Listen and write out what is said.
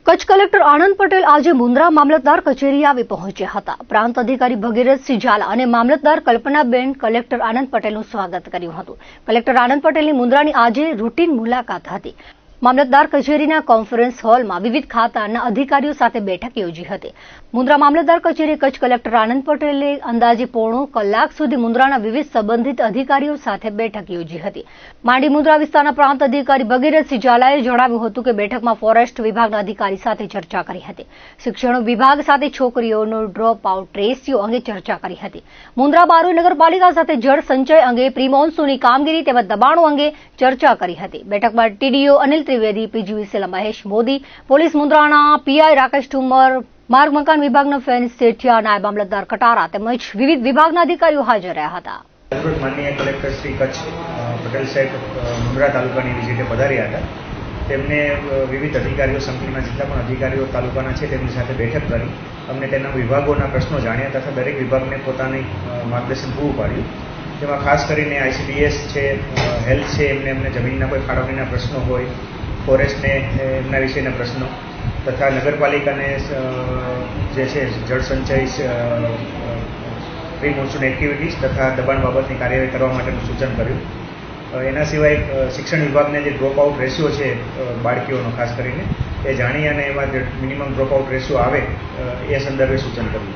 Kutch collector Anand Patel આજે મુન્દ્રા મામલતદાર કચેરી આવી પહોંચ્યા હતા. પ્રાંત અધિકારી ભગીરથસિંહ ઝાલા અને મામલતદાર કલ્પનાબેન કલેક્ટર આનંદ પટેલનું સ્વાગત કર્યું હતું. કલેક્ટર આનંદ પટેલની મુન્દ્રાની આજે રૂટીન મુલાકાત હતી. મામલતદાર કચેરીના કોન્ફરન્સ હોલમાં વિવિધ ખાતાના અધિકારીઓ સાથે બેઠક યોજી હતી. મુન્દ્રા મામલતદાર કચેરી કચ્છ કલેક્ટર આનંદ પટેલે અંદાજે પોણો કલાક સુધી મુન્દ્રાના વિવિધ સંબંધિત અધિકારીઓ સાથે બેઠક યોજી હતી. માંડી મુન્દ્રા વિસ્તારના પ્રાંત અધિકારી ભગીરથસિંહ ઝાલાએ જણાવ્યું હતું કે બેઠકમાં ફોરેસ્ટ વિભાગના અધિકારી સાથે ચર્ચા કરી હતી. શિક્ષણ વિભાગ સાથે છોકરીઓનો ડ્રોપ આઉટ રેશિયો અંગે ચર્ચા કરી હતી. મુન્દ્રા બારોઈ નગરપાલિકા સાથે જળ સંચય અંગે પ્રી મોન્સૂનની કામગીરી તેમજ દબાણો અંગે ચર્ચા કરી હતી. બેઠકમાં TDO Anil Trivedi, PGVCL Mahesh Modi, police મુન્દ્રાના પીઆઈ રાકેશ ઠુમર, માર્ગ મકાન વિભાગના ફેન સેઠિયા, નાયબ મામલતદાર કટારા તેમજ વિવિધ વિભાગના અધિકારીઓ હાજર રહ્યા હતા. માનનીય કલેક્ટર શ્રી કચ્છ પટેલ સાહેબ મુન્દ્રા તાલુકાની વિઝિટે પધાર્યા હતા. તેમને વિવિધ અધિકારીઓ સંકલનના જેટલા પણ અધિકારીઓ તાલુકાના છે તેમની સાથે બેઠક કરી અમને તેના વિભાગોના પ્રશ્નો જાણ્યા તથા દરેક વિભાગને પોતાની માર્ગદર્શન પૂરું પાડ્યું. તેમાં ખાસ કરીને આઈસીડીએસ છે, હેલ્થ છે, એમને જમીનના કોઈ ફાળવણીના પ્રશ્નો હોય, ફોરેસ્ટને એમના વિશેના પ્રશ્નો તથા નગરપાલિકાને જે છે જળ સંચય, પ્રી મોન્સૂન એક્ટિવિટીઝ તથા દબાણ બાબતની કાર્યવાહી કરવા માટેનું સૂચન કર્યું. એના સિવાય શિક્ષણ વિભાગને જે ડ્રોપ આઉટ રેશિયો છે બાળકીઓનો ખાસ કરીને એ જાણી અને એમાં મિનિમમ ડ્રોપ આઉટ રેશિયો આવે એ સંદર્ભે સૂચન કર્યું.